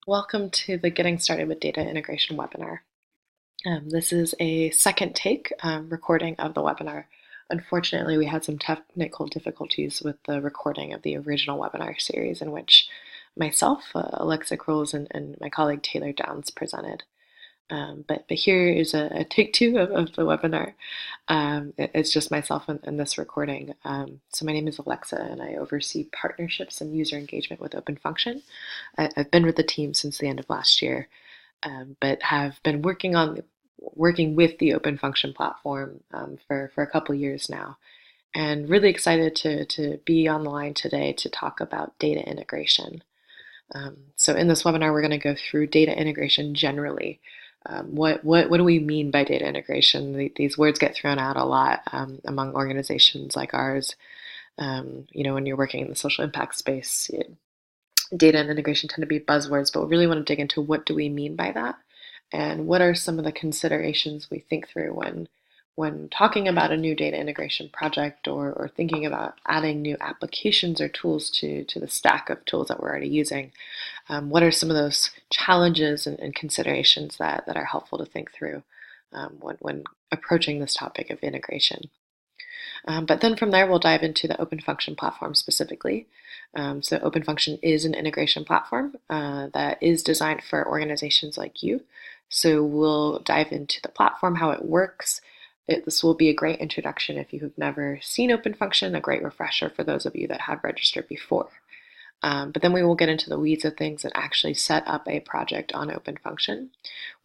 Welcome to the Getting Started with Data Integration webinar. This is a second take recording of the webinar. Unfortunately, we had some technical difficulties with the recording of the original webinar series in which myself, Alexa Krols, and my colleague Taylor Downs presented. But here is a take two of the webinar. It's just myself and this recording. So my name is Alexa, and I oversee partnerships and user engagement with OpenFn. I've been with the team since the end of last year, but have been working with the OpenFn platform for a couple years now, and really excited to be on the line today to talk about data integration. So in this webinar, we're going to go through data integration generally. What do we mean by data integration? These words get thrown out a lot among organizations like ours. When you're working in the social impact space, data and integration tend to be buzzwords, but we really want to dig into what do we mean by that, and what are some of the considerations we think through when talking about a new data integration project or thinking about adding new applications or tools to the stack of tools that we're already using. What are some of those challenges and considerations that are helpful to think through when approaching this topic of integration? But then from there, we'll dive into the OpenFn platform specifically. So OpenFn is an integration platform that is designed for organizations like you. So we'll dive into the platform, how it works. This will be a great introduction if you have never seen OpenFn, a great refresher for those of you that have registered before. But then we will get into the weeds of things and actually set up a project on OpenFn.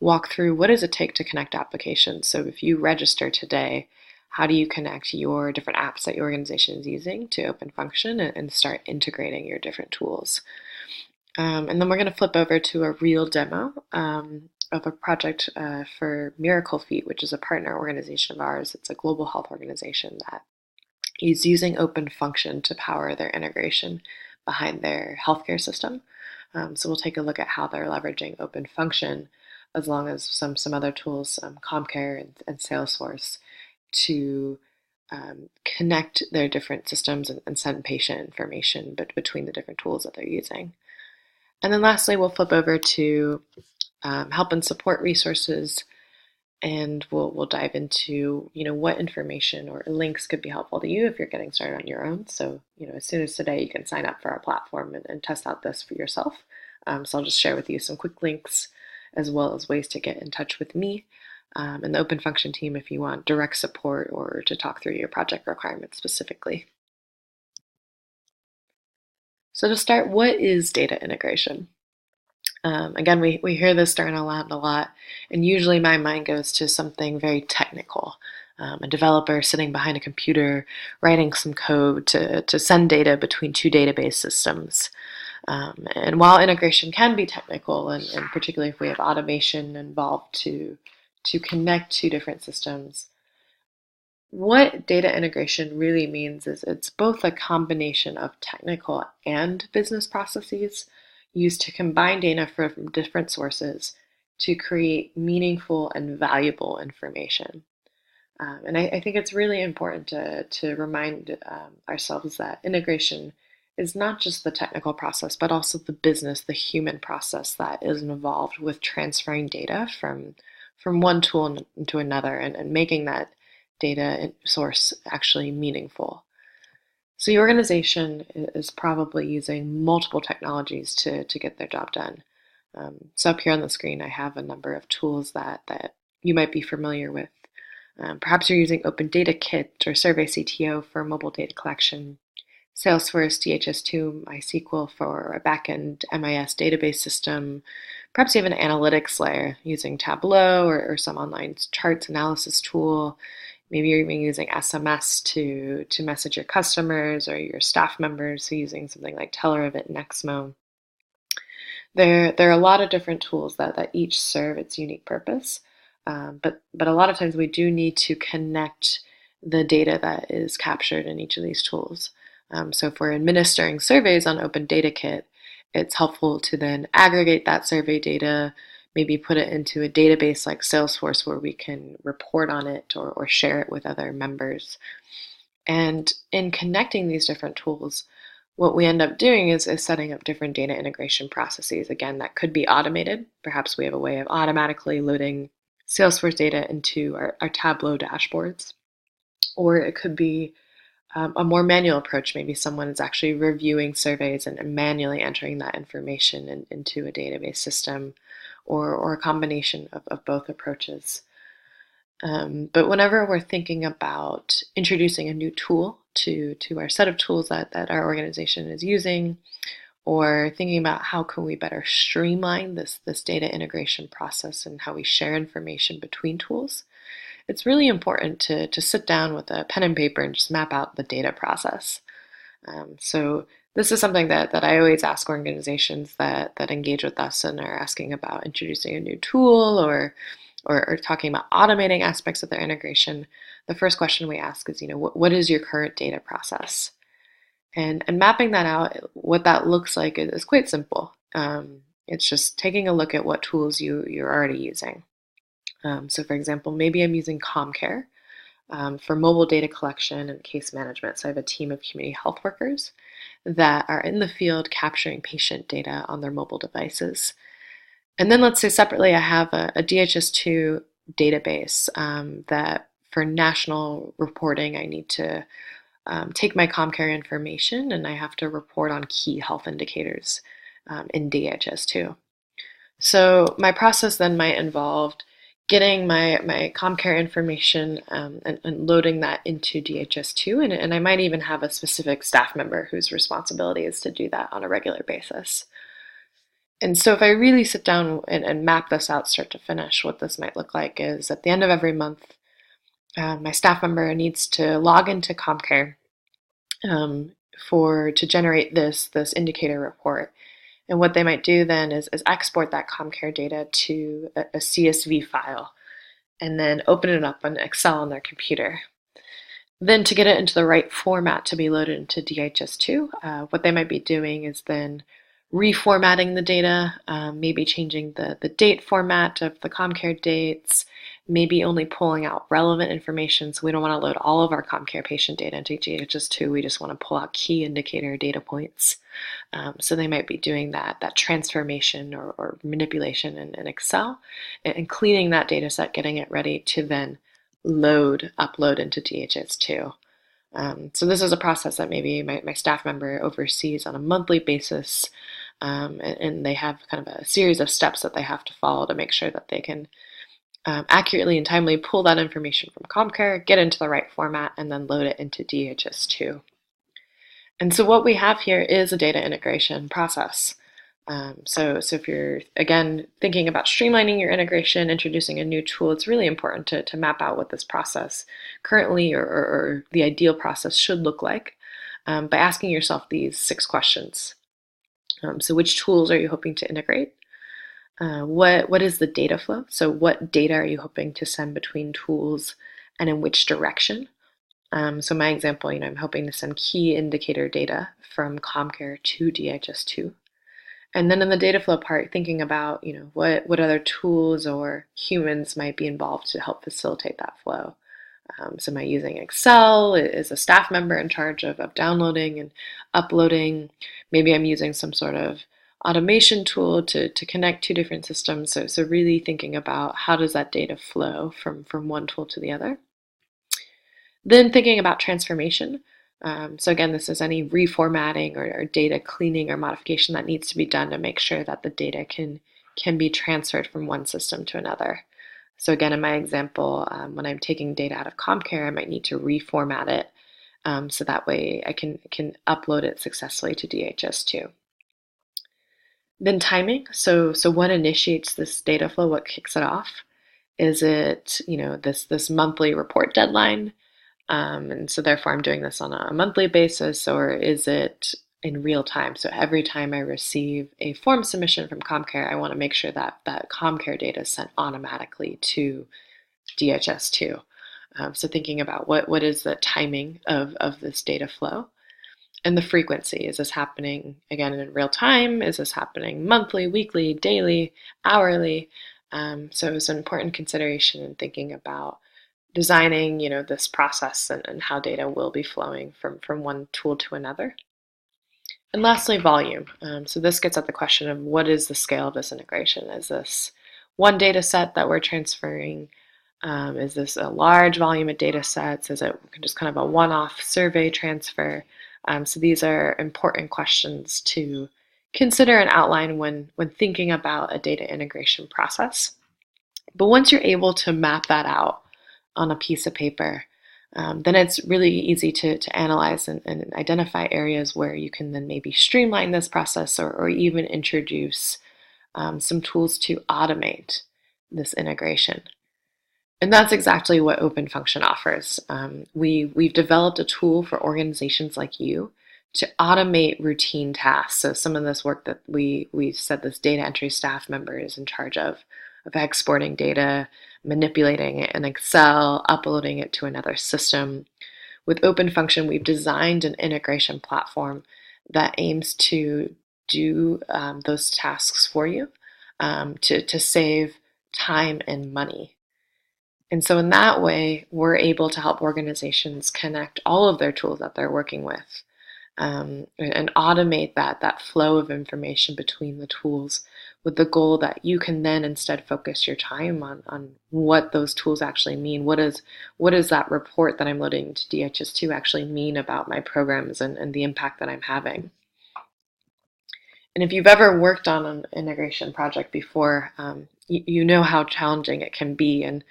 Walk through what does it take to connect applications. So if you register today, how do you connect your different apps that your organization is using to OpenFn and start integrating your different tools? And then we're going to flip over to a real demo of a project for Miracle Feet, which is a partner organization of ours. It's a global health organization that is using OpenFn to power their integration behind their healthcare system. So we'll take a look at how they're leveraging OpenFn, as long as some other tools, CommCare and Salesforce, to connect their different systems and send patient information between the different tools that they're using. And then lastly, we'll flip over to help and support resources, and we'll dive into what information or links could be helpful to you if you're getting started on your own. So as soon as today, you can sign up for our platform and test out this for yourself. So I'll just share with you some quick links, as well as ways to get in touch with me and the OpenFn team if you want direct support or to talk through your project requirements specifically. So to start, what is data integration? Again, we hear this thrown around a lot, and usually my mind goes to something very technical. A developer sitting behind a computer writing some code to send data between two database systems. And while integration can be technical, and particularly if we have automation involved to connect two different systems, what data integration really means is it's both a combination of technical and business processes used to combine data from different sources to create meaningful and valuable information. And I think it's really important to remind ourselves that integration is not just the technical process, but also the business, the human process that is involved with transferring data from one tool into another and making that data source actually meaningful. So your organization is probably using multiple technologies to get their job done. So up here on the screen, I have a number of tools that you might be familiar with. Perhaps you're using Open Data Kit or Survey CTO for mobile data collection, Salesforce DHIS2 MySQL for a backend MIS database system. Perhaps you have an analytics layer using Tableau or some online charts analysis tool. Maybe you're even using SMS to message your customers or your staff members, so using something like Telerevit and Exmo. There are a lot of different tools that each serve its unique purpose, but a lot of times we do need to connect the data that is captured in each of these tools. So if we're administering surveys on Open Data Kit, it's helpful to then aggregate that survey data, maybe put it into a database like Salesforce where we can report on it or share it with other members. And in connecting these different tools, what we end up doing is setting up different data integration processes. Again, that could be automated. Perhaps we have a way of automatically loading Salesforce data into our Tableau dashboards. Or it could be a more manual approach. Maybe someone is actually reviewing surveys and manually entering that information into a database system, or a combination of both approaches. But whenever we're thinking about introducing a new tool to our set of tools that our organization is using, or thinking about how can we better streamline this data integration process and how we share information between tools, it's really important to sit down with a pen and paper and just map out the data process. So this is something that I always ask organizations that engage with us and are asking about introducing a new tool or talking about automating aspects of their integration. The first question we ask is, what is your current data process? And mapping that out, what that looks like is quite simple. It's just taking a look at what tools you're already using. So for example, maybe I'm using CommCare for mobile data collection and case management. So I have a team of community health workers that are in the field capturing patient data on their mobile devices. And then let's say separately, I have a DHIS2 database that for national reporting, I need to take my CommCare information and I have to report on key health indicators in DHIS2. So my process then might involve getting my CommCare information and loading that into DHIS2, and I might even have a specific staff member whose responsibility is to do that on a regular basis. And so if I really sit down and map this out start to finish, what this might look like is at the end of every month, my staff member needs to log into CommCare to generate this indicator report. And what they might do then is export that CommCare data to a CSV file and then open it up on Excel on their computer. Then to get it into the right format to be loaded into DHIS2, what they might be doing is then reformatting the data, maybe changing the date format of the CommCare dates, maybe only pulling out relevant information. So we don't want to load all of our CommCare patient data into DHIS2. We just want to pull out key indicator data points. So they might be doing that transformation or manipulation in Excel and cleaning that data set, getting it ready to then upload into DHIS2. So this is a process that maybe my staff member oversees on a monthly basis, and they have kind of a series of steps that they have to follow to make sure that they can accurately and timely pull that information from CommCare, get into the right format, and then load it into DHIS2. And so what we have here is a data integration process. So if you're, again, thinking about streamlining your integration, introducing a new tool, it's really important to map out what this process currently or the ideal process should look like by asking yourself these 6 questions. So which tools are you hoping to integrate? What is the data flow? So what data are you hoping to send between tools and in which direction? So my example, I'm hoping to send key indicator data from CommCare to DHIS2. And then in the data flow part, thinking about, what other tools or humans might be involved to help facilitate that flow. So am I using Excel? Is a staff member in charge of downloading and uploading? Maybe I'm using some sort of automation tool to connect 2 different systems. So really thinking about how does that data flow from one tool to the other. Then thinking about transformation. So again, this is any reformatting or data cleaning or modification that needs to be done to make sure that the data can be transferred from one system to another. So again, in my example, when I'm taking data out of CommCare, I might need to reformat it so that way I can upload it successfully to DHIS2. Then timing. So what initiates this data flow? What kicks it off? Is it this monthly report deadline? And so therefore I'm doing this on a monthly basis, or is it in real time? So every time I receive a form submission from CommCare, I want to make sure that CommCare data is sent automatically to DHIS2. So thinking about what is the timing of this data flow and the frequency. Is this happening, again, in real time? Is this happening monthly, weekly, daily, hourly? So it's an important consideration in thinking about designing, this process and how data will be flowing from one tool to another. And lastly, volume. So this gets at the question of what is the scale of this integration? Is this one data set that we're transferring? Is this a large volume of data sets? Is it just kind of a one-off survey transfer? So these are important questions to consider and outline when thinking about a data integration process. But once you're able to map that out on a piece of paper, then it's really easy to analyze and identify areas where you can then maybe streamline this process or even introduce some tools to automate this integration. And that's exactly what OpenFn offers. We've developed a tool for organizations like you to automate routine tasks. So some of this work that we said this data entry staff member is in charge of exporting data, manipulating it in Excel, uploading it to another system. With OpenFn, we've designed an integration platform that aims to do those tasks for you, to save time and money. And so in that way, we're able to help organizations connect all of their tools that they're working with, and automate that flow of information between the tools, with the goal that you can then instead focus your time on what those tools actually mean. What is that report that I'm loading to DHIS2 actually mean about my programs and the impact that I'm having? And if you've ever worked on an integration project before, you know how challenging it can be, and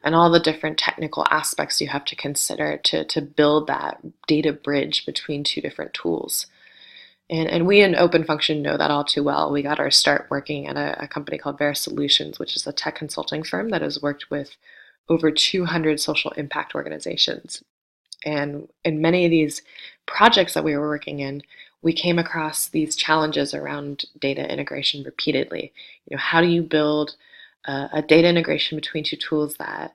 all the different technical aspects you have to consider to build that data bridge between two different tools. And we in OpenFn know that all too well. We got our start working at a company called Vera Solutions, which is a tech consulting firm that has worked with over 200 social impact organizations. And in many of these projects that we were working in, we came across these challenges around data integration repeatedly. How do you build a data integration between two tools that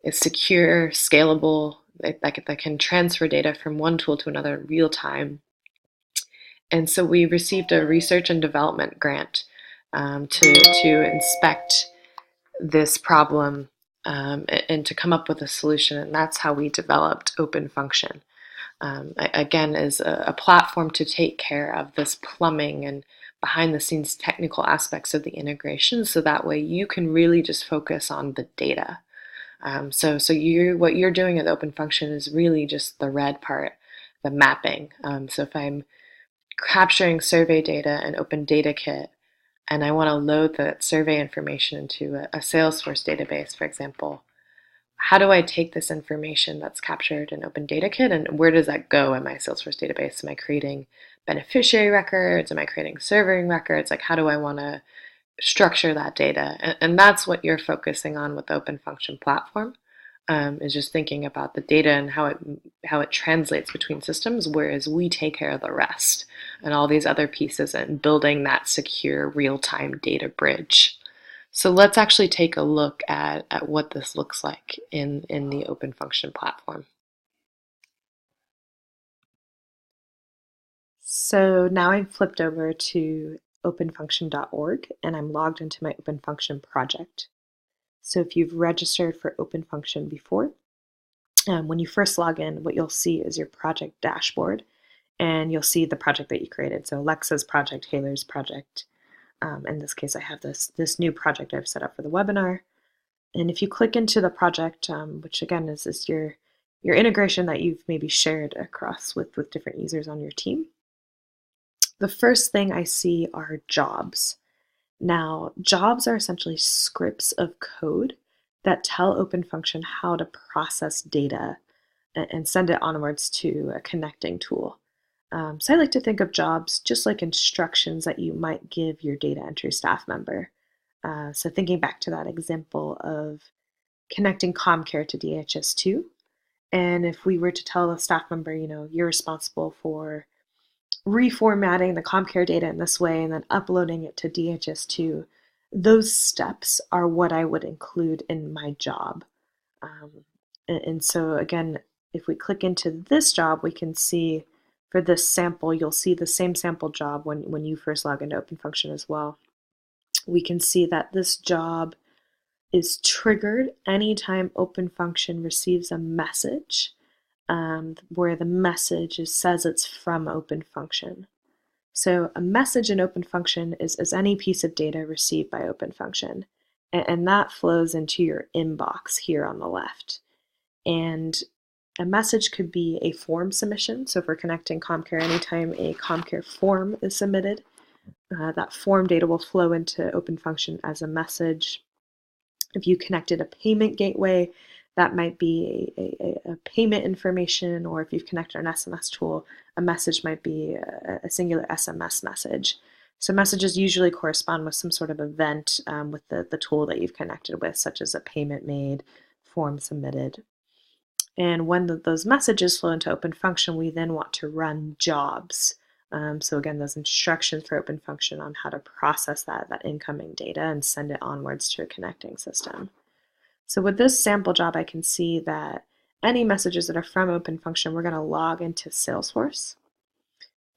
is secure, scalable, that can transfer data from one tool to another in real time? And so we received a research and development grant to inspect this problem and to come up with a solution. And that's how we developed OpenFn. Again, is a platform to take care of this plumbing and behind the scenes technical aspects of the integration, so that way you can really just focus on the data. So what you're doing at OpenFn is really just the red part, the mapping. So if I'm capturing survey data in Open Data Kit, and I want to load that survey information into a Salesforce database, for example, how do I take this information that's captured in Open Data Kit and where does that go in my Salesforce database? Am I creating beneficiary records? Am I creating serving records? Like, how do I want to structure that data? And that's what you're focusing on with the OpenFn platform, is just thinking about the data and how it translates between systems, whereas we take care of the rest and all these other pieces and building that secure real-time data bridge. So let's actually take a look at what this looks like in the OpenFn platform. So now I've flipped over to OpenFn.org and I'm logged into my OpenFn project. So if you've registered for OpenFn before, when you first log in, what you'll see is your project dashboard, and you'll see the project that you created. So Alexa's project, Haler's project. In this case, I have this new project I've set up for the webinar. And if you click into the project, which again is your integration that you've maybe shared across with different users on your team, the first thing I see are jobs. Now, jobs are essentially scripts of code that tell OpenFn how to process data and send it onwards to a connecting tool. So I like to think of jobs just like instructions that you might give your data entry staff member. So thinking back to that example of connecting CommCare to DHIS2, and if we were to tell a staff member, you're responsible for reformatting the CommCare data in this way and then uploading it to DHIS2, those steps are what I would include in my job. And so again, if we click into this job, we can see for this sample, you'll see the same sample job when you first log into OpenFn as well. We can see that this job is triggered anytime OpenFn receives a message where the message says it's from OpenFn. So a message in OpenFn is any piece of data received by OpenFn, and that flows into your inbox here on the left. And a message could be a form submission. So if we're connecting CommCare, anytime a CommCare form is submitted, that form data will flow into OpenFn as a message. If you connected a payment gateway, that might be a payment information, or if you've connected an SMS tool, a message might be a singular SMS message. So messages usually correspond with some sort of event with the tool that you've connected with, such as a payment made, form submitted. And when those messages flow into OpenFn, we then want to run jobs. So again, those instructions for OpenFn on how to process that incoming data and send it onwards to a connecting system. So with this sample job, I can see that any messages that are from OpenFn, we're going to log into Salesforce.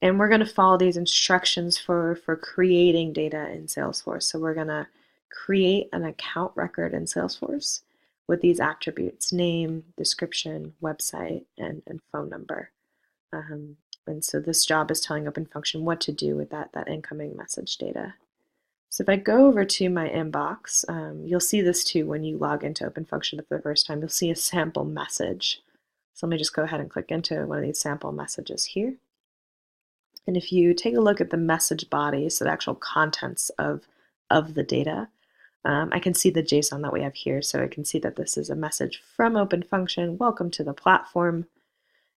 And we're going to follow these instructions for creating data in Salesforce. So we're going to create an account record in Salesforce with these attributes: name, description, website, and phone number. And so this job is telling OpenFn what to do with that incoming message data. So if I go over to my inbox, you'll see this too when you log into OpenFn for the first time. You'll see a sample message. So let me just go ahead and click into one of these sample messages here. And if you take a look at the message body, so the actual contents of the data, I can see the JSON that we have here. So I can see that this is a message from OpenFn, welcome to the platform.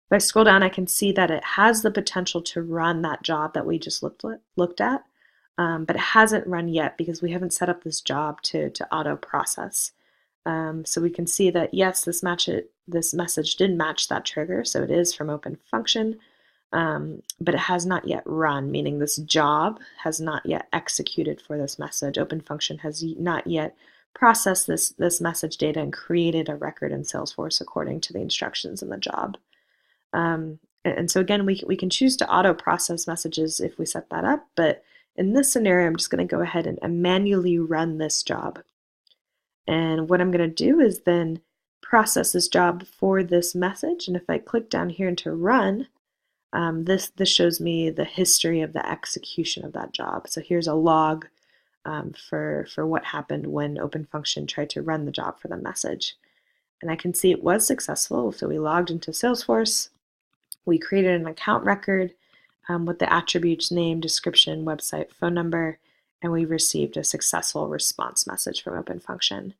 If I scroll down, I can see that it has the potential to run that job that we just looked at, but it hasn't run yet because we haven't set up this job to auto process. So we can see that yes, this message did match that trigger, so it is from OpenFn, but it has not yet run, meaning this job has not yet executed for this message. OpenFn has not yet processed this message data and created a record in Salesforce according to the instructions in the job. And so again, we can choose to auto process messages if we set that up, but in this scenario, I'm just going to go ahead and manually run this job. And what I'm going to do is then process this job for this message. And if I click down here into run, this shows me the history of the execution of that job. So here's a log for what happened when OpenFn tried to run the job for the message. And I can see it was successful. So we logged into Salesforce. We created an account record with the attributes name, description, website, phone number, and we received a successful response message from OpenFn.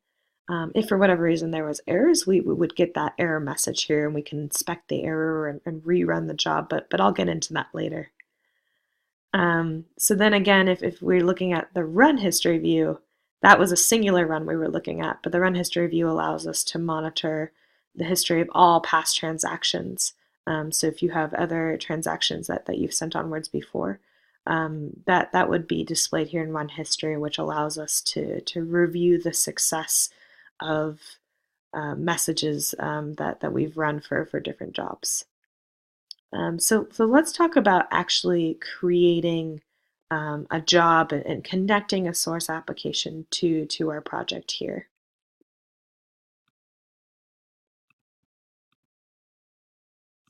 If for whatever reason there was errors, we would get that error message here, and we can inspect the error and rerun the job, but I'll get into that later. So then again, if we're looking at the run history view, that was a singular run we were looking at, but the run history view allows us to monitor the history of all past transactions. So if you have other transactions that you've sent onwards before, that would be displayed here in run history, which allows us to review the success of messages that we've run for different jobs. So let's talk about actually creating a job and connecting a source application to our project here.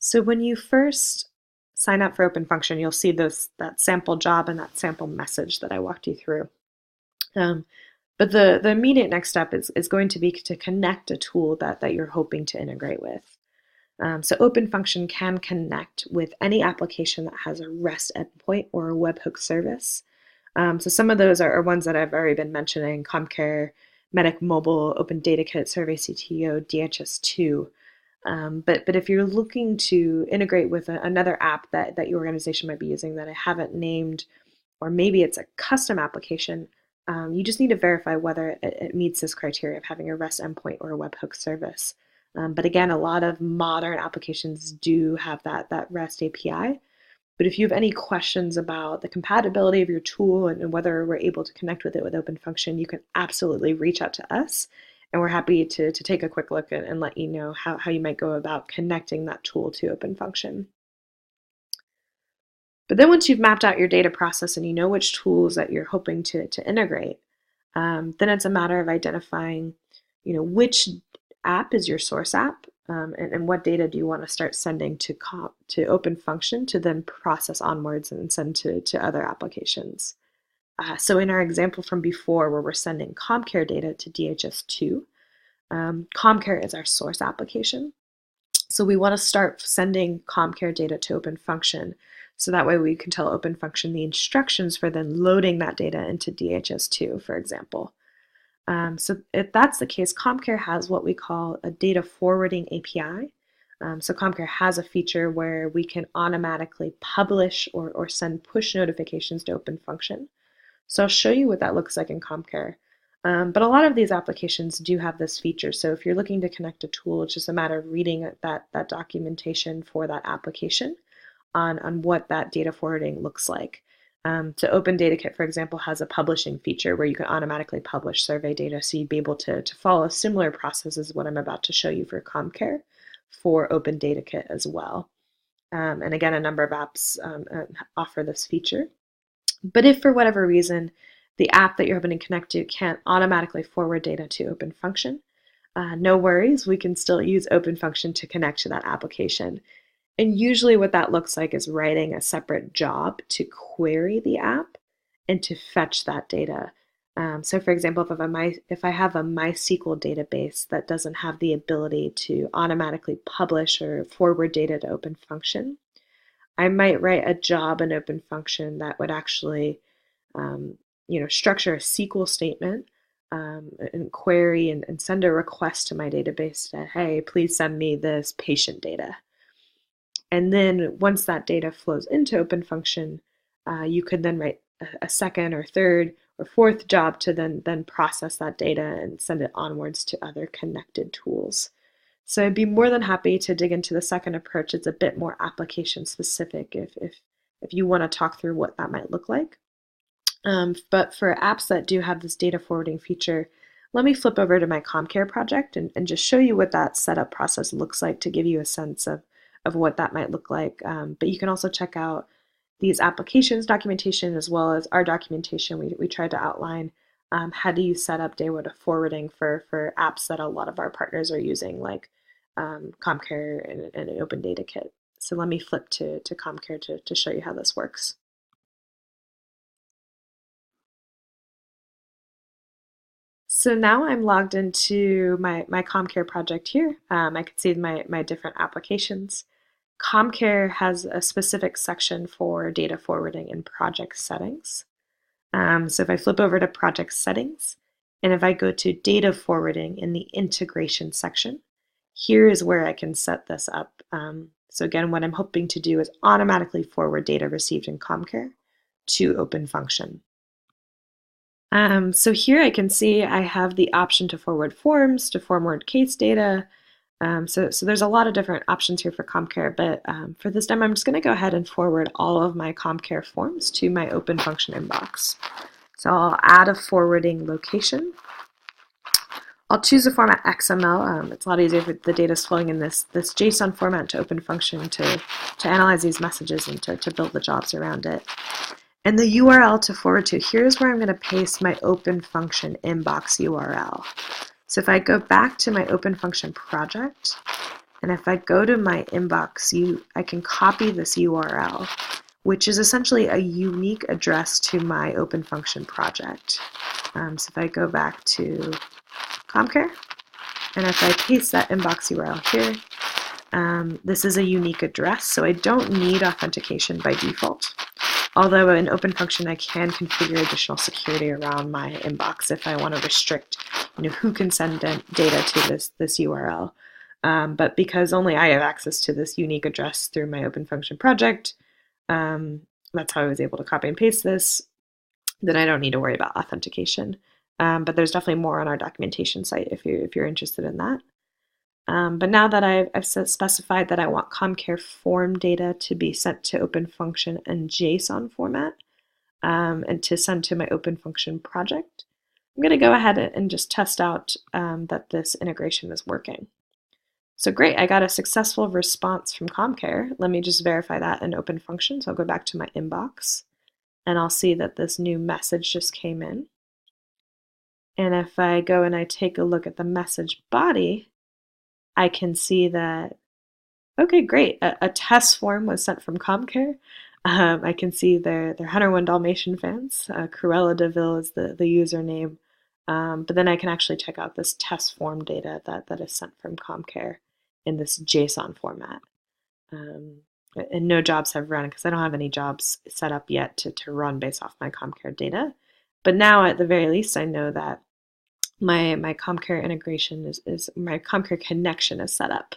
So when you first sign up for OpenFn, you'll see that sample job and that sample message that I walked you through. But the immediate next step is going to be to connect a tool that you're hoping to integrate with. So OpenFn can connect with any application that has a REST endpoint or a webhook service. So some of those are ones that I've already been mentioning: CommCare, Medic Mobile, Open Data Kit, SurveyCTO, DHIS2. But if you're looking to integrate with another app that your organization might be using that I haven't named, or maybe it's a custom application, you just need to verify whether it meets this criteria of having a REST endpoint or a webhook service. But again, a lot of modern applications do have that REST API. But if you have any questions about the compatibility of your tool and whether we're able to connect with it with OpenFn, you can absolutely reach out to us. And we're happy to take a quick look and let you know how you might go about connecting that tool to OpenFn. But then once you've mapped out your data process and you know which tools that you're hoping to integrate, then it's a matter of identifying, which app is your source app. and what data do you want to start sending to OpenFunction to then process onwards and send to other applications. So in our example from before where we're sending CommCare data to DHIS2, CommCare is our source application. So we want to start sending CommCare data to OpenFunction, so that way we can tell OpenFunction the instructions for then loading that data into DHIS2, for example. So if that's the case, CommCare has what we call a data forwarding API. So CommCare has a feature where we can automatically publish or send push notifications to OpenFunction. So I'll show you what that looks like in CommCare. But a lot of these applications do have this feature. So if you're looking to connect a tool, it's just a matter of reading that documentation for that application on what that data forwarding looks like. So OpenDataKit, for example, has a publishing feature where you can automatically publish survey data. So you'd be able to follow a similar process as what I'm about to show you for CommCare for OpenDataKit as well. And again, a number of apps offer this feature. But if for whatever reason the app that you're hoping to connect to can't automatically forward data to OpenFunction, no worries, we can still use OpenFunction to connect to that application. And usually what that looks like is writing a separate job to query the app and to fetch that data. So for example, if I have a MySQL database that doesn't have the ability to automatically publish or forward data to OpenFunction, I might write a job in OpenFunction that would actually structure a SQL statement and query and send a request to my database that, hey, please send me this patient data. And then once that data flows into OpenFunction, you could then write a second or third or fourth job to then process that data and send it onwards to other connected tools. So I'd be more than happy to dig into the second approach. It's a bit more application specific if you want to talk through what that might look like. But for apps that do have this data forwarding feature, let me flip over to my CommCare project and just show you what that setup process looks like to give you a sense of what that might look like. But you can also check out these applications documentation as well as our documentation. We tried to outline how do you set up data forwarding for apps that a lot of our partners are using, like CommCare and OpenDataKit. So let me flip to CommCare to show you how this works. So now I'm logged into my CommCare project here. I can see my different applications. CommCare has a specific section for data forwarding in project settings. So if I flip over to project settings, and if I go to data forwarding in the integration section, here is where I can set this up. So again, what I'm hoping to do is automatically forward data received in CommCare to OpenFunction. So here I can see I have the option to forward forms, to forward case data. So there's a lot of different options here for CommCare, but for this demo, I'm just going to go ahead and forward all of my CommCare forms to my OpenFunction inbox. So I'll add a forwarding location. I'll choose a format XML. It's a lot easier if the data is flowing in this JSON format to OpenFunction to analyze these messages and to build the jobs around it. And the URL to forward to, here's where I'm going to paste my OpenFunction inbox URL. So if I go back to my OpenFunction project, and if I go to my inbox, I can copy this URL, which is essentially a unique address to my OpenFunction project. So if I go back to CommCare, and if I paste that inbox URL here, this is a unique address, so I don't need authentication by default. Although in OpenFunction, I can configure additional security around my inbox if I want to restrict, who can send data to this URL. But because only I have access to this unique address through my OpenFunction project, that's how I was able to copy and paste this, then I don't need to worry about authentication. But there's definitely more on our documentation site if you're interested in that. But now that I've specified that I want CommCare form data to be sent to OpenFunction in JSON format and to send to my OpenFunction project, I'm going to go ahead and just test out that this integration is working. So great, I got a successful response from CommCare. Let me just verify that in OpenFunction. So I'll go back to my inbox, and I'll see that this new message just came in. And if I go and I take a look at the message body, I can see that, okay, great, a test form was sent from CommCare. I can see they're 101 Dalmatian fans. Cruella DeVille is the username. But then I can actually check out this test form data that is sent from CommCare in this JSON format. And no jobs have run because I don't have any jobs set up yet to run based off my CommCare data. But now at the very least, I know that my CommCare integration is my CommCare connection is set up.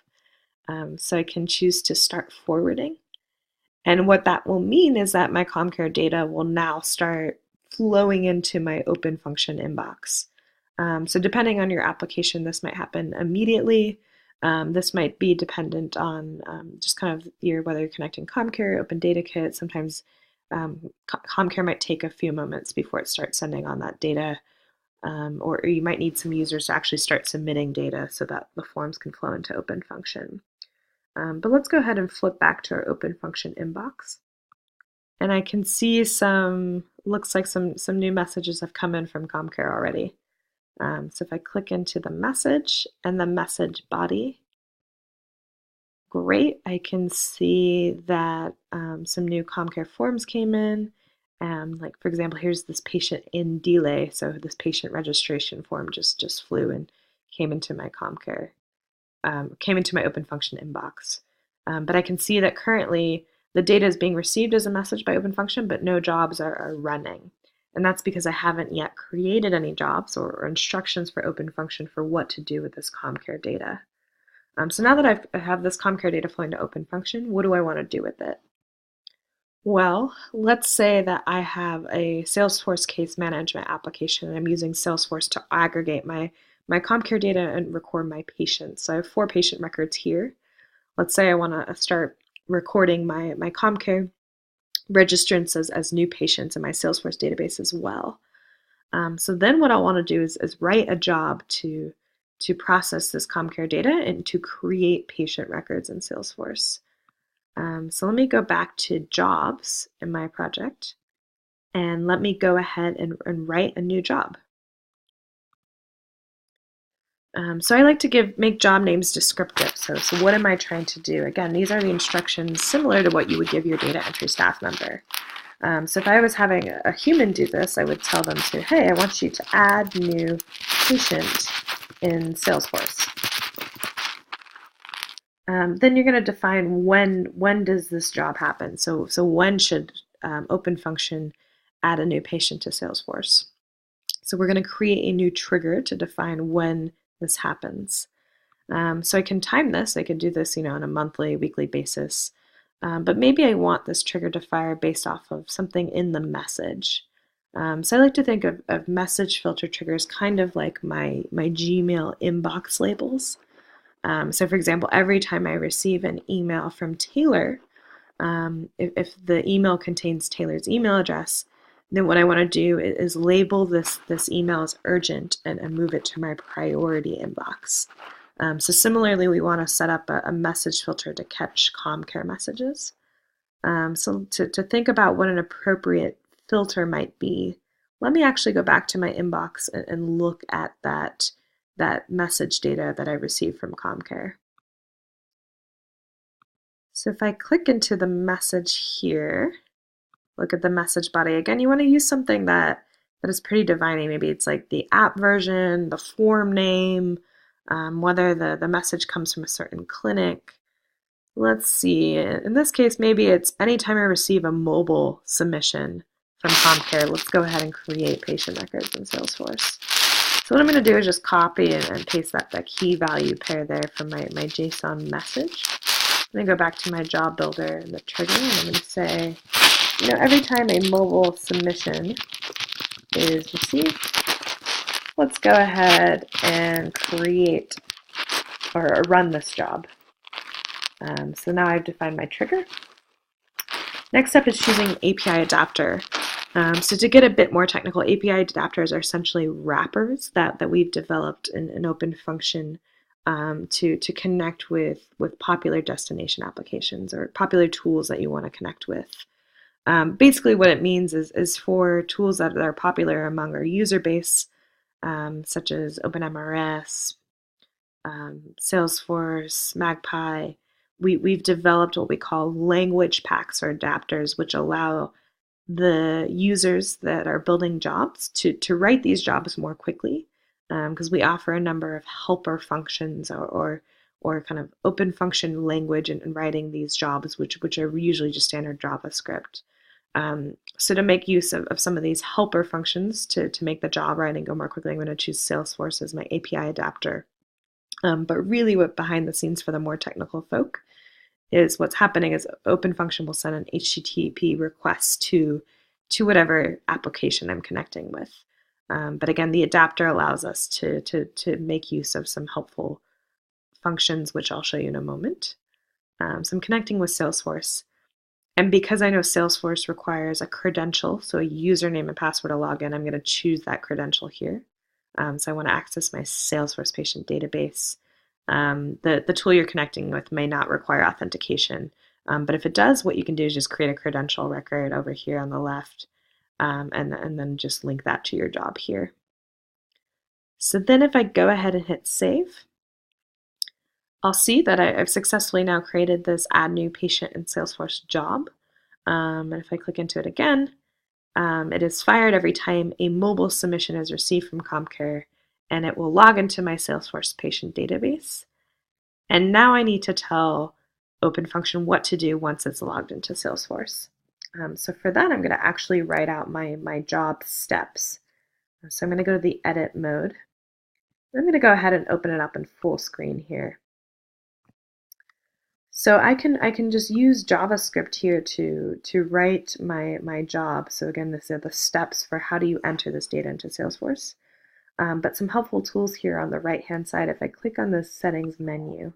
So I can choose to start forwarding. And what that will mean is that my CommCare data will now start flowing into my OpenFn inbox. So depending on your application, this might happen immediately. This might be dependent on just kind of whether you're connecting CommCare, Open Data Kit. Sometimes CommCare might take a few moments before it starts sending on that data. Or you might need some users to actually start submitting data so that the forms can flow into OpenFn. But let's go ahead and flip back to our OpenFn inbox. And I can see looks like some new messages have come in from CommCare already. So if I click into the message and the message body, great, I can see that some new CommCare forms came in. Like for example, here's this patient in delay. So this patient registration form just flew and came into my CommCare, came into my OpenFn inbox. But I can see that currently the data is being received as a message by OpenFn, but no jobs are running. And that's because I haven't yet created any jobs or instructions for OpenFn for what to do with this CommCare data. So now that I have this CommCare data flowing to OpenFn, what do I want to do with it? Well, let's say that I have a Salesforce case management application and I'm using Salesforce to aggregate my CommCare data and record my patients. So I have 4 patient records here. Let's say I want to start recording my CommCare registrants as new patients in my Salesforce database as well. So then what I want to do is write a job to process this CommCare data and to create patient records in Salesforce. So let me go back to jobs in my project and let me go ahead and write a new job. So I like to make job names descriptive. So what am I trying to do? Again, these are the instructions similar to what you would give your data entry staff member. So if I was having a human do this, I would tell them to, hey, I want you to add new patient in Salesforce. Then you're going to define when does this job happen. So when should OpenFn add a new patient to Salesforce? So we're going to create a new trigger to define when this happens. So I can time this. I could do this, on a monthly, weekly basis. But maybe I want this trigger to fire based off of something in the message. So I like to think of message filter triggers kind of like my Gmail inbox labels. So for example, every time I receive an email from Taylor, if the email contains Taylor's email address, then what I want to do is label this email as urgent and move it to my priority inbox. So similarly, we want to set up a message filter to catch CommCare messages. So to think about what an appropriate filter might be, let me actually go back to my inbox and look at that message data that I received from CommCare. So if I click into the message here, look at the message body. Again, you want to use something that is pretty defining. Maybe it's like the app version, the form name, whether the message comes from a certain clinic. Let's see. In this case, maybe it's anytime I receive a mobile submission from CommCare, let's go ahead and create patient records in Salesforce. So what I'm going to do is just copy and paste that key value pair there from my JSON message. I'm going to go back to my job builder and the trigger, and I'm going to say, every time a mobile submission is received, let's go ahead and create or run this job. So now I've defined my trigger. Next up is choosing API adapter. So to get a bit more technical, API adapters are essentially wrappers that we've developed in OpenFn to connect with popular destination applications or popular tools that you want to connect with. Basically what it means is for tools that are popular among our user base, such as OpenMRS, Salesforce, Magpie, we've developed what we call language packs or adapters, which allow the users that are building jobs to write these jobs more quickly, because we offer a number of helper functions or kind of open function language in writing these jobs, which are usually just standard JavaScript. So to make use of some of these helper functions to make the job writing go more quickly, I'm going to choose Salesforce as my API adapter. But really what behind the scenes for the more technical folk is what's happening is OpenFunction will send an HTTP request to whatever application I'm connecting with. But again, the adapter allows us to make use of some helpful functions, which I'll show you in a moment. So I'm connecting with Salesforce. And because I know Salesforce requires a credential, so a username and password to log in, I'm going to choose that credential here. So I want to access my Salesforce patient database. The tool you're connecting with may not require authentication, but if it does, what you can do is just create a credential record over here on the left, and then just link that to your job here. So then if I go ahead and hit save, I'll see that I've successfully now created this add new patient in Salesforce job. And if I click into it again, it is fired every time a mobile submission is received from CommCare, and it will log into my Salesforce patient database. And now I need to tell OpenFunction what to do once it's logged into Salesforce. So for that, I'm going to actually write out my job steps. So I'm going to go to the edit mode. I'm going to go ahead and open it up in full screen here. So I can just use JavaScript here to write my job. So again, these are the steps for how do you enter this data into Salesforce. But some helpful tools here on the right-hand side. If I click on the settings menu,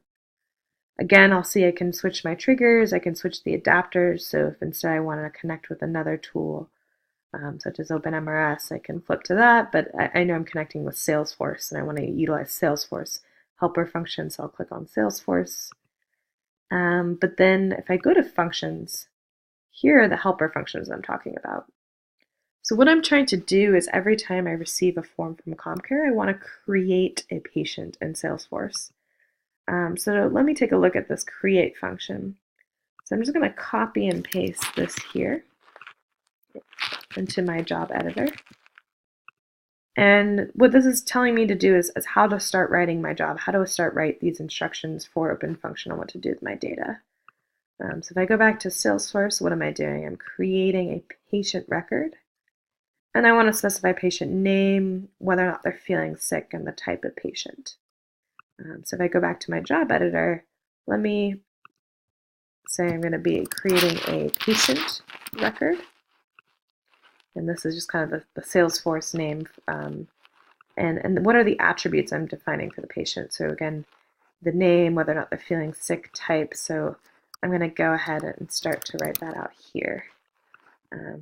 again, I'll see I can switch my triggers, I can switch the adapters. So if instead I want to connect with another tool, such as OpenMRS, I can flip to that. But I know I'm connecting with Salesforce, and I want to utilize Salesforce helper function, so I'll click on Salesforce. But then if I go to functions, here are the helper functions I'm talking about. So what I'm trying to do is every time I receive a form from CommCare, I want to create a patient in Salesforce. So let me take a look at this create function. So I'm just going to copy and paste this here into my job editor. And what this is telling me to do is how to start writing my job, how to start write these instructions for OpenFunction on what to do with my data. So if I go back to Salesforce, what am I doing? I'm creating a patient record. And I want to specify patient name, whether or not they're feeling sick, and the type of patient. So if I go back to my job editor, let me say I'm going to be creating a patient record. And this is just kind of the Salesforce name. And what are the attributes I'm defining for the patient? So again, the name, whether or not they're feeling sick, type. So I'm going to go ahead and start to write that out here.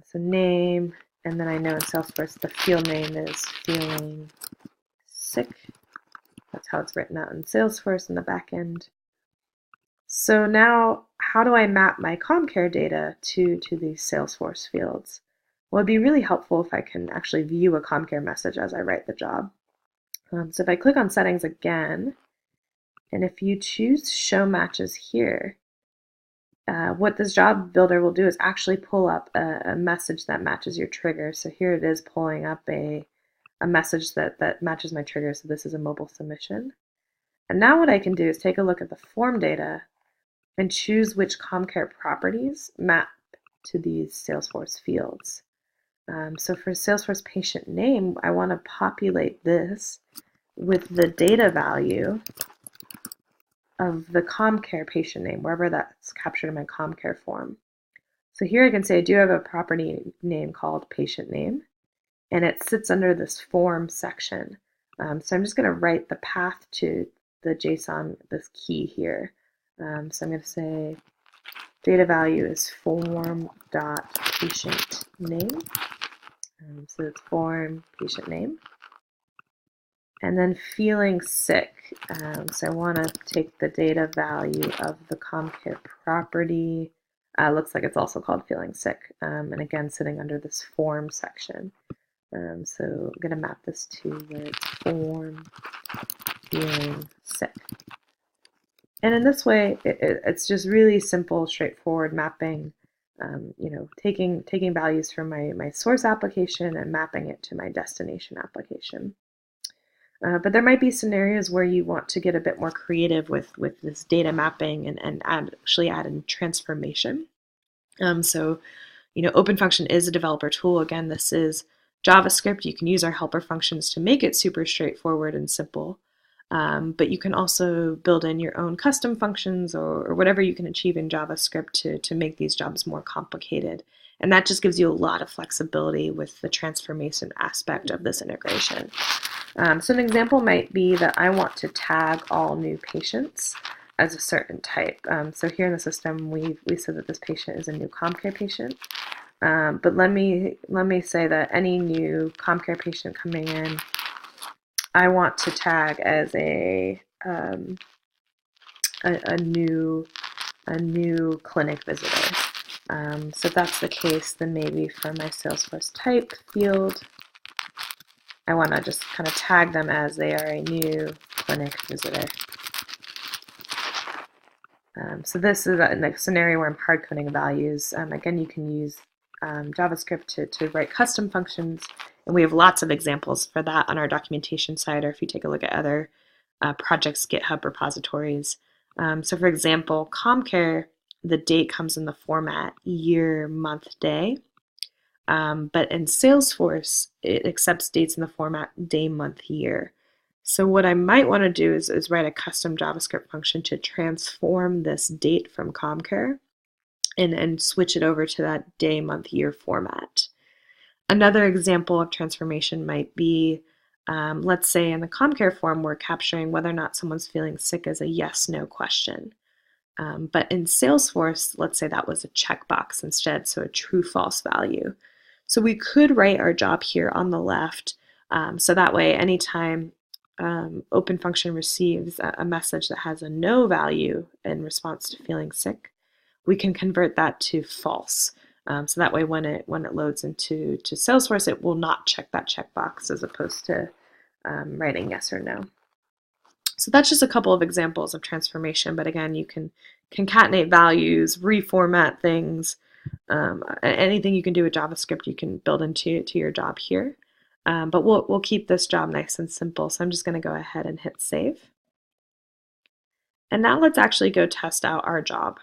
So name, and then I know in Salesforce the field name is feeling sick. That's how it's written out in Salesforce in the back end. So now, how do I map my CommCare data to these Salesforce fields? Well, it'd be really helpful if I can actually view a CommCare message as I write the job. So if I click on settings again, and if you choose show matches here, what this job builder will do is actually pull up a message that matches your trigger. So here it is pulling up a message that matches my trigger. So this is a mobile submission. And now what I can do is take a look at the form data and choose which CommCare properties map to these Salesforce fields. So for Salesforce patient name, I want to populate this with the data value of the CommCare patient name, wherever that's captured in my CommCare form. So here I can say I do have a property name called patient name, and it sits under this form section. So I'm just going to write the path to the JSON, this key here. So I'm going to say data value is form.patient name. So it's form patient name. And then feeling sick. So I want to take the data value of the CommCare property. Looks like it's also called feeling sick. And again, sitting under this form section. So I'm going to map this to where it's form feeling sick. And in this way, it's just really simple, straightforward mapping, taking values from my source application and mapping it to my destination application. But there might be scenarios where you want to get a bit more creative with this data mapping and actually add in transformation. So OpenFunction is a developer tool. Again, this is JavaScript. You can use our helper functions to make it super straightforward and simple. But you can also build in your own custom functions or whatever you can achieve in JavaScript to make these jobs more complicated. And that just gives you a lot of flexibility with the transformation aspect of this integration. So an example might be that I want to tag all new patients as a certain type. So here in the system, we said that this patient is a new CommCare patient. But let me say that any new CommCare patient coming in, I want to tag as a new clinic visitor. So if that's the case, then maybe for my Salesforce type field, I want to just kind of tag them as they are a new clinic visitor. So this is a scenario where I'm hard coding values. Again, you can use JavaScript to write custom functions, and we have lots of examples for that on our documentation site, or if you take a look at other projects, GitHub repositories. So for example, CommCare, the date comes in the format year, month, day. But in Salesforce, it accepts dates in the format day, month, year. So what I might want to do is write a custom JavaScript function to transform this date from CommCare and switch it over to that day, month, year format. Another example of transformation might be, let's say in the CommCare form, we're capturing whether or not someone's feeling sick as a yes/no question. But in Salesforce, let's say that was a checkbox instead, so a true/false value. So we could write our job here on the left, so that way anytime OpenFunction receives a message that has a no value in response to feeling sick, we can convert that to false. So that way when it loads into Salesforce, it will not check that checkbox as opposed to writing yes or no. So that's just a couple of examples of transformation, but again, you can concatenate values, reformat things, anything you can do with JavaScript you can build into your job here. But we'll keep this job nice and simple, so I'm just going to go ahead and hit save. And now let's actually go test out our job.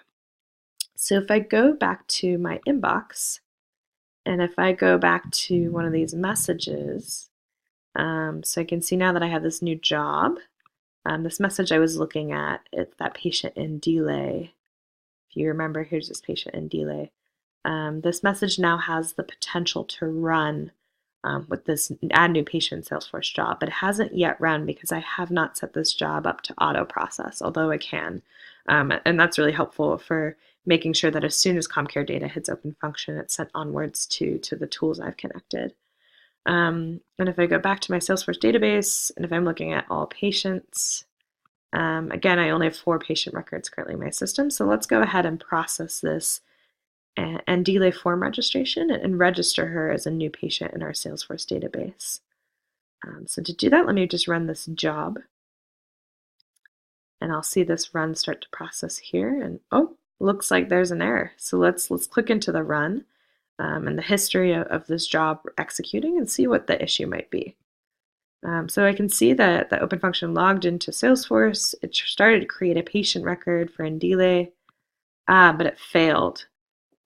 So if I go back to my inbox, and if I go back to one of these messages, so I can see now that I have this new job. This message I was looking at, it's that patient in delay. If you remember, here's this patient in delay. This message now has the potential to run with this add new patient Salesforce job, but it hasn't yet run because I have not set this job up to auto process, although I can. And that's really helpful for making sure that as soon as CommCare data hits OpenFunction, it's sent onwards to the tools I've connected. And if I go back to my Salesforce database, and if I'm looking at all patients, again, I only have 4 patient records currently in my system, so let's go ahead and process this and delay form registration and register her as a new patient in our Salesforce database. So to do that, let me just run this job, and I'll see this run start to process here, and oh, looks like there's an error. So let's click into the run and the history of this job executing and see what the issue might be. So I can see that the OpenFunction logged into Salesforce. It started to create a patient record for InDelay, but it failed.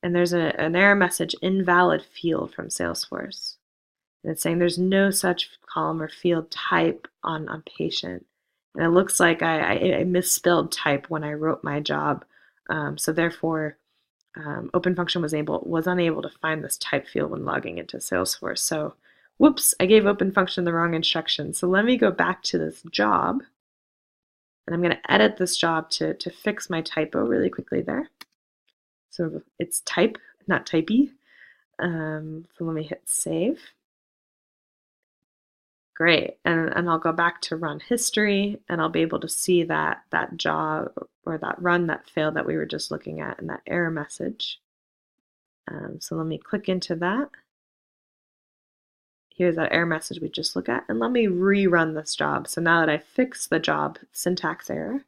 And there's an error message, invalid field from Salesforce. And it's saying there's no such column or field type on patient. And it looks like I misspelled type when I wrote my job. So therefore, OpenFunction was unable to find this type field when logging into Salesforce. So whoops, I gave OpenFunction the wrong instruction. So let me go back to this job, and I'm going to edit this job to fix my typo really quickly there. So it's type, not typey. So let me hit save. Great, and I'll go back to run history, and I'll be able to see that job or that run that failed that we were just looking at in that error message. So let me click into that. here's that error message we just looked at, and let me rerun this job. So now that I fixed the job syntax error,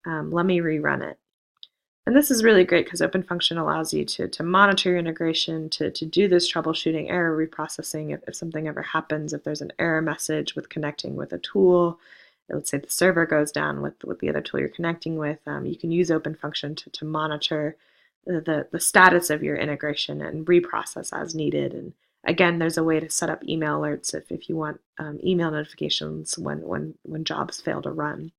let me rerun it. And this is really great because OpenFn allows you to monitor your integration, to do this troubleshooting, error reprocessing if something ever happens, if there's an error message with connecting with a tool. Let's say the server goes down with the other tool you're connecting with. You can use OpenFn to monitor the status of your integration and reprocess as needed. And again, there's a way to set up email alerts if you want email notifications when jobs fail to run.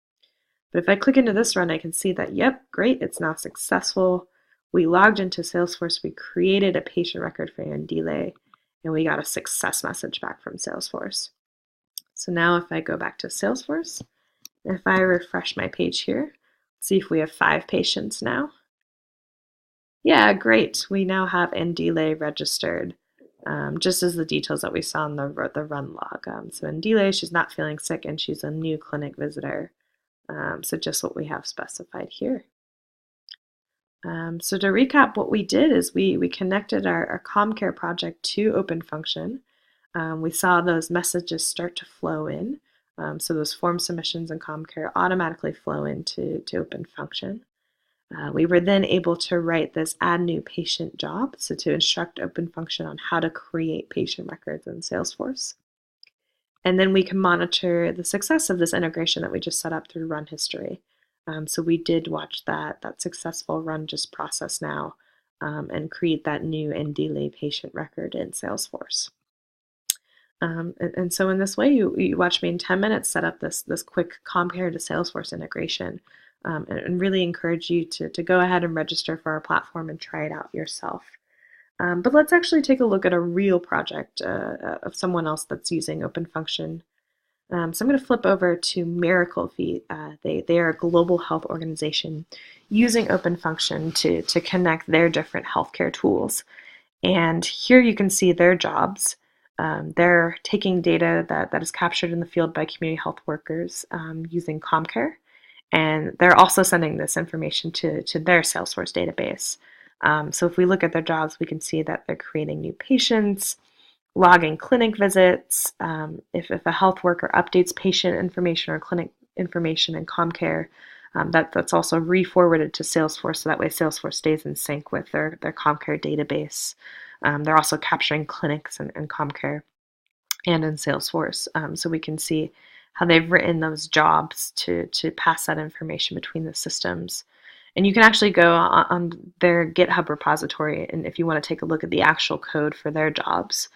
But if I click into this run, I can see that, yep, great, it's now successful. We logged into Salesforce, we created a patient record for Ndile, and we got a success message back from Salesforce. So now if I go back to Salesforce, if I refresh my page here, see if we have 5 patients now. Yeah, great, we now have Ndile registered, just as the details that we saw in the run log. So Ndile, she's not feeling sick, and she's a new clinic visitor. So just what we have specified here. So to recap, what we did is we connected our CommCare project to OpenFn. We saw those messages start to flow in. So those form submissions in CommCare automatically flow into OpenFn. We were then able to write this add new patient job, so to instruct OpenFn on how to create patient records in Salesforce. And then we can monitor the success of this integration that we just set up through run history. So we did watch that successful run just process now and create that new Ndile patient record in Salesforce. And so in this way, you watch me in 10 minutes set up this quick CommCare to Salesforce integration and really encourage you to go ahead and register for our platform and try it out yourself. But let's actually take a look at a real project of someone else that's using OpenFn. So I'm going to flip over to Miracle Feet. They are a global health organization using OpenFn to connect their different healthcare tools. And here you can see their jobs. They're taking data that is captured in the field by community health workers using CommCare. And they're also sending this information to their Salesforce database. So if we look at their jobs, we can see that they're creating new patients, logging clinic visits. If a health worker updates patient information or clinic information in CommCare, that's also re-forwarded to Salesforce, so that way Salesforce stays in sync with their CommCare database. They're also capturing clinics in CommCare and in Salesforce, so we can see how they've written those jobs to pass that information between the systems. And you can actually go on their GitHub repository, and if you want to take a look at the actual code for their jobs,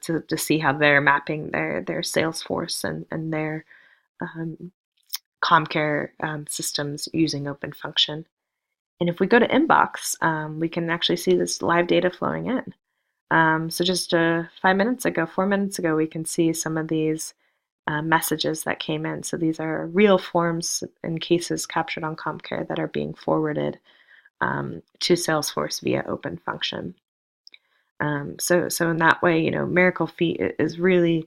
to see how they're mapping their Salesforce and their CommCare systems using OpenFn. And if we go to Inbox, we can actually see this live data flowing in. So just 4 minutes ago, we can see some of these messages that came in. So these are real forms and cases captured on CommCare that are being forwarded to Salesforce via OpenFn. So in that way, Miracle Feet is really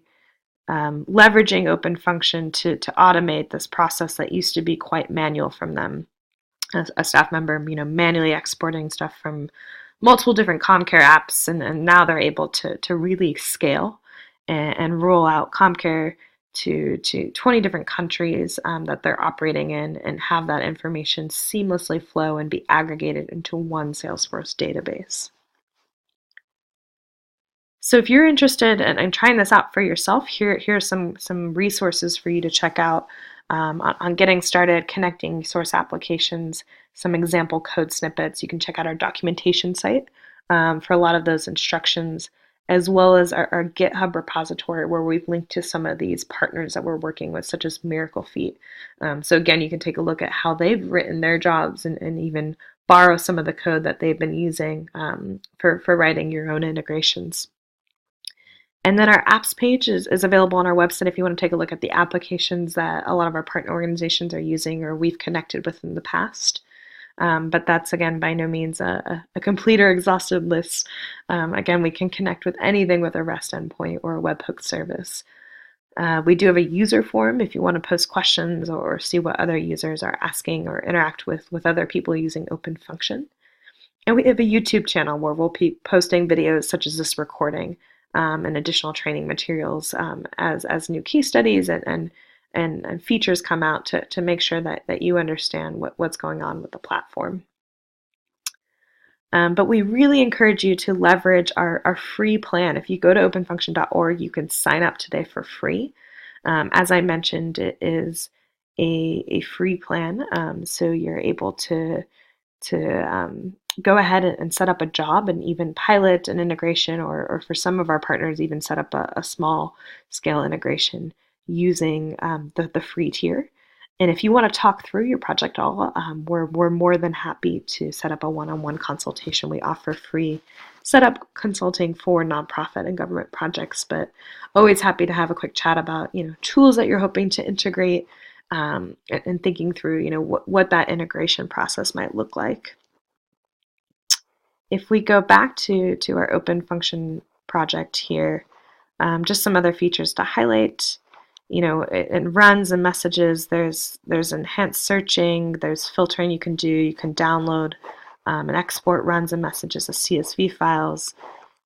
leveraging OpenFn to automate this process that used to be quite manual from them. A staff member, manually exporting stuff from multiple different CommCare apps, and now they're able to really scale and roll out CommCare to 20 different countries that they're operating in, and have that information seamlessly flow and be aggregated into one Salesforce database. So if you're interested in trying this out for yourself, here are some resources for you to check out on getting started, connecting source applications, some example code snippets. You can check out our documentation site for a lot of those instructions, as well as our GitHub repository, where we've linked to some of these partners that we're working with, such as Miracle Feet. So again, you can take a look at how they've written their jobs and even borrow some of the code that they've been using for writing your own integrations. And then our apps page is available on our website if you want to take a look at the applications that a lot of our partner organizations are using or we've connected with in the past. But that's, again, by no means a complete or exhaustive list. Again, we can connect with anything with a REST endpoint or a webhook service. We do have a user forum if you want to post questions or see what other users are asking or interact with other people using OpenFn. And we have a YouTube channel where we'll be posting videos such as this recording and additional training materials as new case studies and features come out to make sure that you understand what's going on with the platform. But we really encourage you to leverage our free plan. If you go to OpenFn.org, you can sign up today for free. As I mentioned, it is a free plan, so you're able to go ahead and set up a job and even pilot an integration, or for some of our partners, even set up a small scale integration using the free tier. And if you want to talk through your project all, we're more than happy to set up a one-on-one consultation. We offer free setup consulting for nonprofit and government projects, but always happy to have a quick chat about tools that you're hoping to integrate, and thinking through what that integration process might look like. If we go back to our OpenFn project here, just some other features to highlight. It runs and messages. There's enhanced searching. There's filtering you can do. You can download and export runs and messages as CSV files.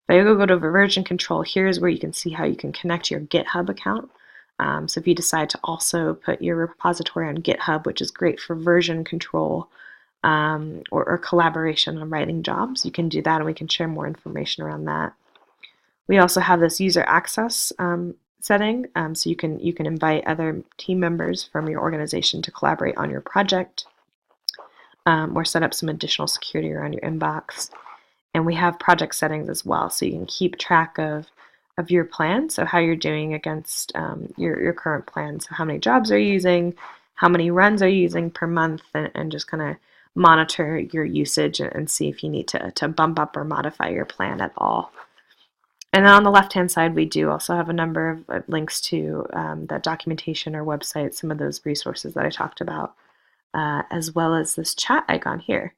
If I go to version control, here's where you can see how you can connect your GitHub account. So if you decide to also put your repository on GitHub, which is great for version control or collaboration on writing jobs, you can do that, and we can share more information around that. We also have this user access setting, so you can invite other team members from your organization to collaborate on your project, or set up some additional security around your inbox. And we have project settings as well, so you can keep track of your plan, so how you're doing against your current plan. So how many jobs are you using, how many runs are you using per month, and just kind of monitor your usage and see if you need to bump up or modify your plan at all. And then on the left-hand side, we do also have a number of links to that documentation or website, some of those resources that I talked about, as well as this chat icon here.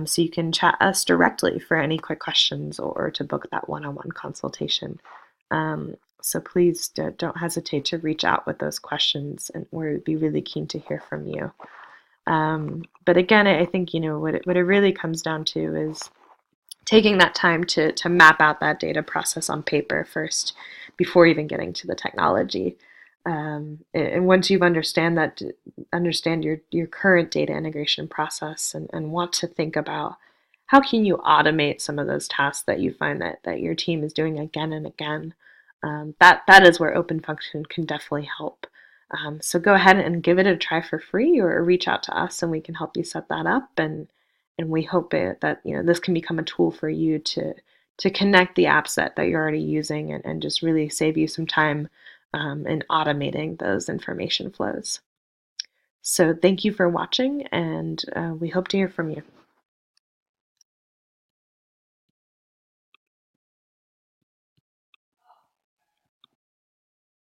So you can chat us directly for any quick questions or to book that one-on-one consultation. So please don't hesitate to reach out with those questions, and we'd be really keen to hear from you. But again, I think what it really comes down to is taking that time to map out that data process on paper first before even getting to the technology. And once you understand your current data integration process and want to think about how can you automate some of those tasks that you find that your team is doing again and again, that is where OpenFn can definitely help. So go ahead and give it a try for free, or reach out to us and we can help you set that up. And we hope that this can become a tool for you to connect the apps that you're already using and just really save you some time in automating those information flows. So thank you for watching, and we hope to hear from you.